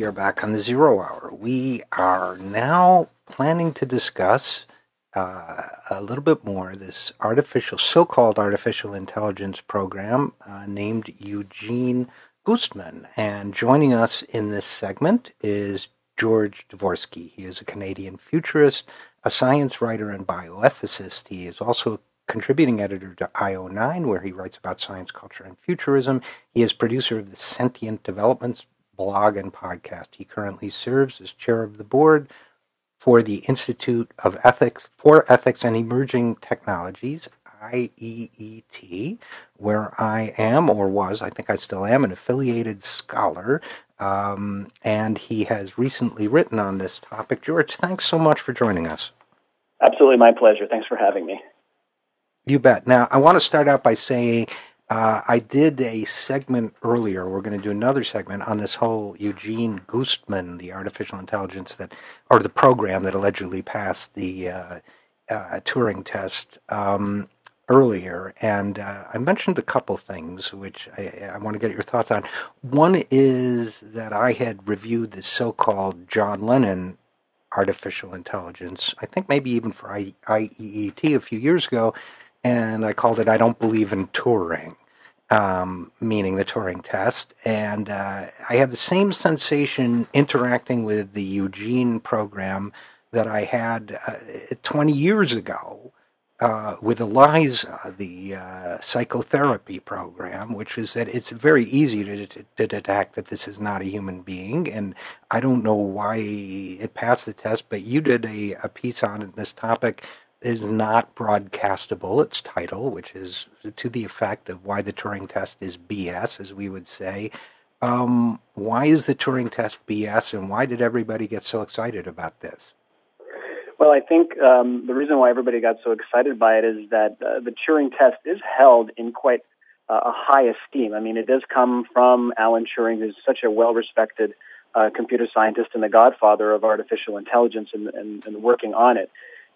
we are back on the Zero Hour. We are now planning to discuss a little bit more this so-called artificial intelligence program named Eugene Goostman. And joining us in this segment is George Dvorsky. He is a Canadian futurist, a science writer, and bioethicist. He is also a contributing editor to IO9, where he writes about science, culture, and futurism. He is producer of the Sentient Developments blog and podcast. He currently serves as chair of the board for the Institute of Ethics for Ethics and Emerging Technologies, IEET, where I am, or was, I think I still am, an affiliated scholar. And he has recently written on this topic. George, thanks so much for joining us. Absolutely, my pleasure. Thanks for having me. You bet. Now, I want to start out by saying I did a segment earlier. We're going to do another segment on this whole Eugene Goostman, the artificial intelligence or the program that allegedly passed the Turing test earlier. And I mentioned a couple things which I want to get your thoughts on. One is that I had reviewed the so-called John Lennon artificial intelligence, I think maybe even for IEET a few years ago, and I called it I Don't Believe in Turing, meaning the Turing test. And I had the same sensation interacting with the Eugene program that I had 20 years ago with Eliza, the psychotherapy program, which is that it's very easy to detect that this is not a human being. And I don't know why it passed the test, but you did a piece on this topic. Is not broadcastable, its title, which is to the effect of why the Turing test is BS, as we would say. Why is the Turing test BS, and why did everybody get so excited about this? Well, I think the reason why everybody got so excited by it is that the Turing test is held in quite a high esteem. I mean, it does come from Alan Turing, who's such a well-respected computer scientist and the godfather of artificial intelligence and working on it.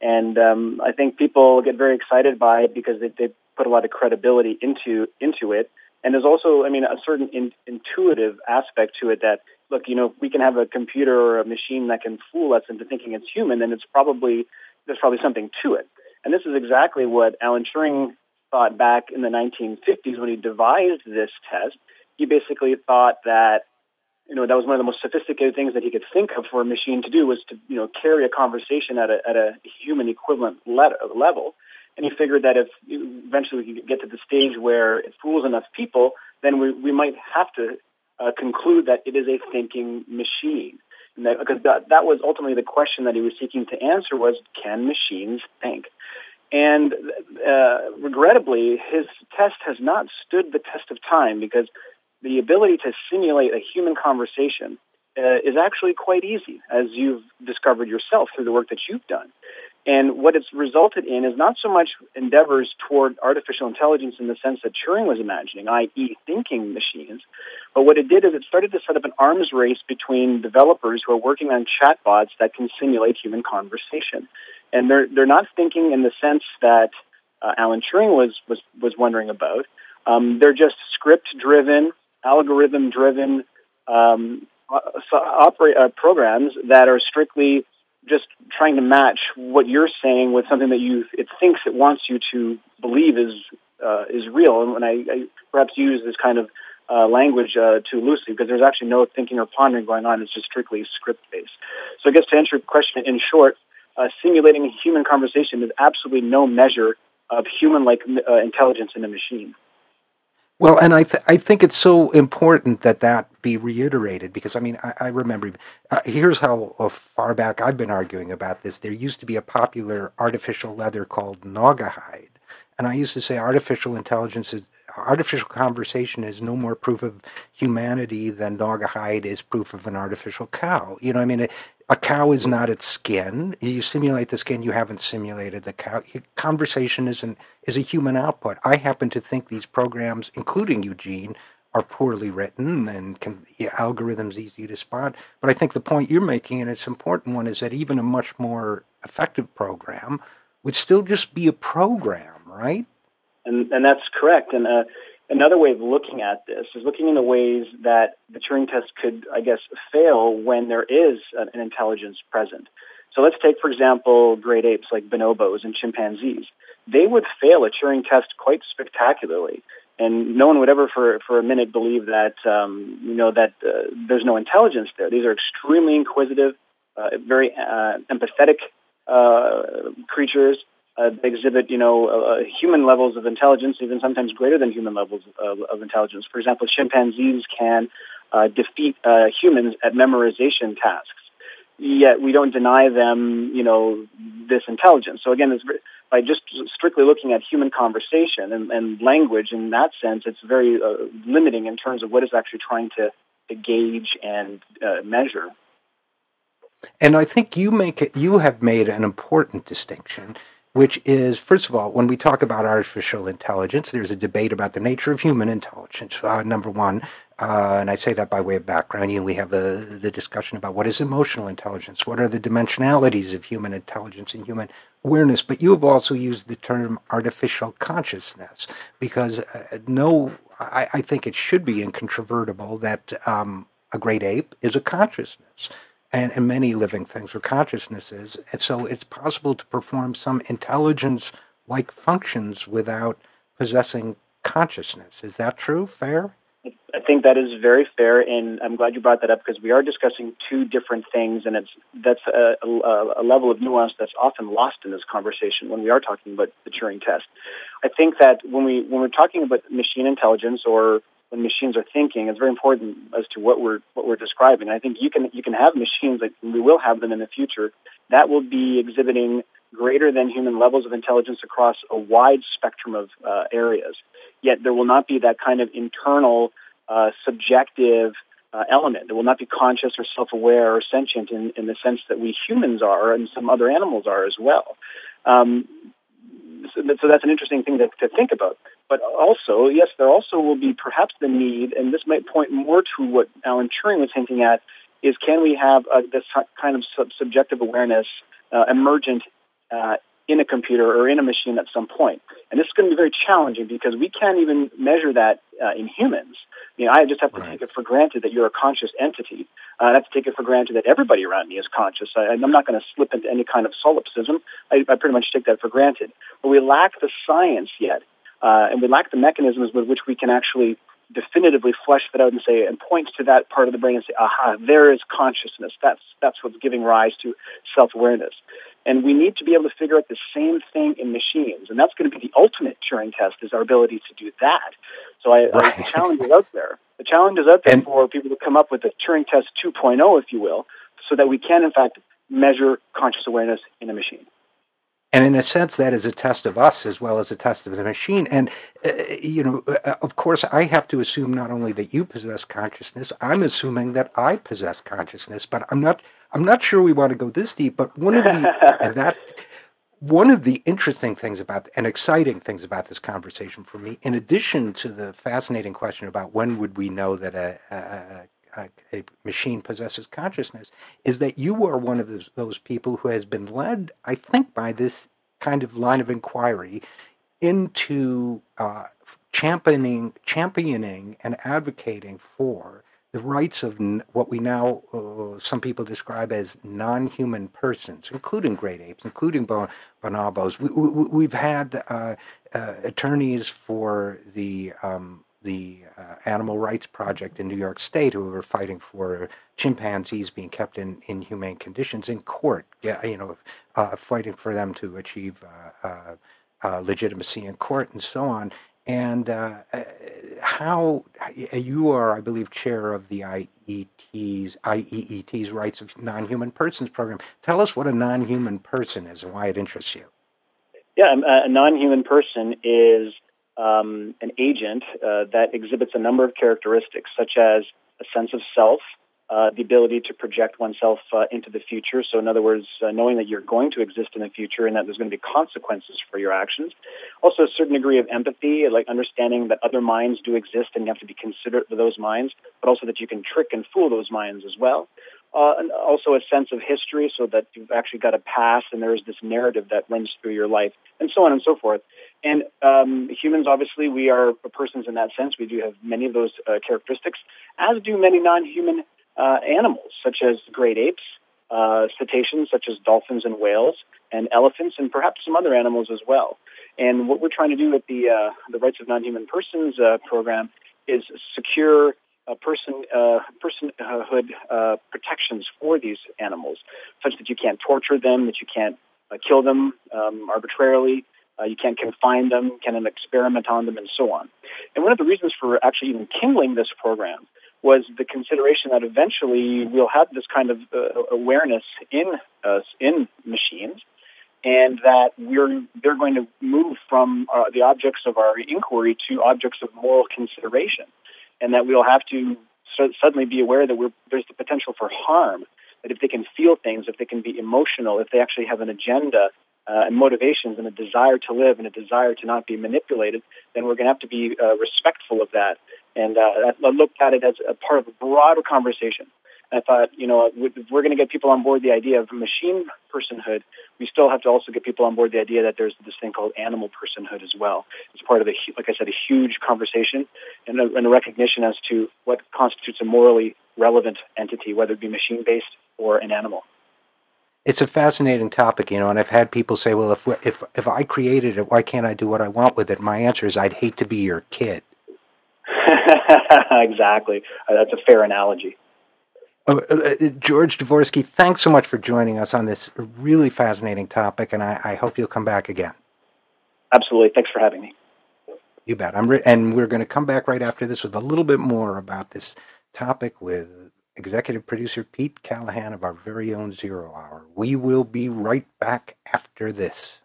And I think people get very excited by it because they put a lot of credibility into it. And there's also, a certain intuitive aspect to it that, look, if we can have a computer or a machine that can fool us into thinking it's human, then there's probably something to it. And this is exactly what Alan Turing thought back in the 1950s when he devised this test. He basically thought that that was one of the most sophisticated things that he could think of for a machine to do was to, carry a conversation at a human equivalent level. And he figured that if eventually we could get to the stage where it fools enough people, then we might have to conclude that it is a thinking machine. And because that was ultimately the question that he was seeking to answer was, can machines think? And regrettably, his test has not stood the test of time because the ability to simulate a human conversation is actually quite easy, as you've discovered yourself through the work that you've done. And what it's resulted in is not so much endeavors toward artificial intelligence in the sense that Turing was imagining, i.e. thinking machines, but what it did is it started to set up an arms race between developers who are working on chatbots that can simulate human conversation. And they're not thinking in the sense that Alan Turing was wondering about. They're just script-driven, algorithm-driven programs that are strictly just trying to match what you're saying with something that it thinks it wants you to believe is real. And when I perhaps use this kind of language too loosely, because there's actually no thinking or pondering going on. It's just strictly script-based. So I guess to answer your question in short, simulating a human conversation is absolutely no measure of human-like intelligence in a machine. Well, and I think it's so important that be reiterated because, I remember, here's how far back I've been arguing about this. There used to be a popular artificial leather called Naugahyde, and I used to say artificial conversation is no more proof of humanity than Naugahyde is proof of an artificial cow. A cow is not its skin. You simulate the skin, you haven't simulated the cow. Conversation is a human output. I happen to think these programs, including Eugene, are poorly written and algorithms easy to spot. But I think the point you're making, and it's an important one, is that even a much more effective program would still just be a program, right? And that's correct. And another way of looking at this is looking in the ways that the Turing test could, I guess, fail when there is an intelligence present. So let's take, for example, great apes like bonobos and chimpanzees. They would fail a Turing test quite spectacularly. And no one would ever for a minute believe that, there's no intelligence there. These are extremely inquisitive, very empathetic creatures. They exhibit, human levels of intelligence, even sometimes greater than human levels of intelligence. For example, chimpanzees can defeat humans at memorization tasks. Yet we don't deny them, this intelligence. So again, by just strictly looking at human conversation and language in that sense, it's very limiting in terms of what it's actually trying to gauge and measure. And I think you have made an important distinction, which is, first of all, when we talk about artificial intelligence, there's a debate about the nature of human intelligence, number one. And I say that by way of background. We have the discussion about what is emotional intelligence, what are the dimensionalities of human intelligence and human awareness. But you have also used the term artificial consciousness, because I think it should be incontrovertible that a great ape is a consciousness. And many living things are consciousnesses. And so it's possible to perform some intelligence-like functions without possessing consciousness. Is that true? Fair? I think that is very fair, and I'm glad you brought that up because we are discussing two different things, and that's a level of nuance that's often lost in this conversation when we are talking about the Turing test. I think that when we're talking about machine intelligence or when machines are thinking, it's very important as to what we're describing. I think you can have machines, like we will have them in the future, that will be exhibiting greater than human levels of intelligence across a wide spectrum of areas. Yet there will not be that kind of internal, subjective element. There will not be conscious or self-aware or sentient in the sense that we humans are and some other animals are as well. So that's an interesting thing to think about. But also, yes, there also will be perhaps the need, and this might point more to what Alan Turing was hinting at, is can we have this kind of subjective awareness emergent in a computer or in a machine at some point. And this is going to be very challenging because we can't even measure that in humans. I just have to take it for granted that you're a conscious entity. I have to take it for granted that everybody around me is conscious. I'm not going to slip into any kind of solipsism. I pretty much take that for granted. But we lack the science yet, and we lack the mechanisms with which we can actually definitively flesh that out and say, and point to that part of the brain and say, aha, there is consciousness. That's what's giving rise to self-awareness. And we need to be able to figure out the same thing in machines. And that's going to be the ultimate Turing test, is our ability to do that. So the challenge is out there. The challenge is out there for people to come up with a Turing test 2.0, if you will, so that we can, in fact, measure conscious awareness in a machine. And in a sense, that is a test of us as well as a test of the machine. And, of course, I have to assume not only that you possess consciousness, I'm assuming that I possess consciousness. But I'm not sure we want to go this deep. But one of the interesting things about and exciting things about this conversation for me, in addition to the fascinating question about when would we know that a machine possesses consciousness, is that you are one of those people who has been led, I think, by this kind of line of inquiry into championing and advocating for the rights of what we now, some people describe as non-human persons, including great apes, including bonobos. We've had attorneys for the Animal Rights Project in New York State who were fighting for chimpanzees being kept in inhumane conditions in court, fighting for them to achieve legitimacy in court and so on. And how you are, I believe, chair of the IEET's Rights of Non-Human Persons program. Tell us what a non-human person is and why it interests you. Yeah, a non-human person is an agent that exhibits a number of characteristics, such as a sense of self, the ability to project oneself into the future. So in other words, knowing that you're going to exist in the future and that there's going to be consequences for your actions. Also a certain degree of empathy, like understanding that other minds do exist and you have to be considerate of those minds, but also that you can trick and fool those minds as well. And also a sense of history, so that you've actually got a past and there's this narrative that runs through your life, and so on and so forth. And humans, obviously, we are persons in that sense. We do have many of those characteristics, as do many non-human animals, such as great apes, cetaceans, such as dolphins and whales, and elephants, and perhaps some other animals as well. And what we're trying to do with the Rights of Non-Human Persons program is secure personhood protections for these animals, such that you can't torture them, that you can't kill them arbitrarily, you can't confine them, can't experiment on them, and so on. And one of the reasons for actually even kindling this program was the consideration that eventually we'll have this kind of awareness in machines, and that they're going to move from the objects of our inquiry to objects of moral consideration, and that we'll have to suddenly be aware that there's the potential for harm, that if they can feel things, if they can be emotional, if they actually have an agenda and motivations and a desire to live and a desire to not be manipulated, then we're going to have to be respectful of that. And I looked at it as a part of a broader conversation. I thought, if we're going to get people on board the idea of machine personhood, we still have to also get people on board the idea that there's this thing called animal personhood as well. It's part of, like I said, a huge conversation and a recognition as to what constitutes a morally relevant entity, whether it be machine-based or an animal. It's a fascinating topic, and I've had people say, well, if I created it, why can't I do what I want with it? My answer is, I'd hate to be your kid. Exactly. That's a fair analogy. George Dvorsky, thanks so much for joining us on this really fascinating topic, and I hope you'll come back again. Absolutely. Thanks for having me. You bet. And we're going to come back right after this with a little bit more about this topic with executive producer Pete Callahan of our very own Zero Hour. We will be right back after this.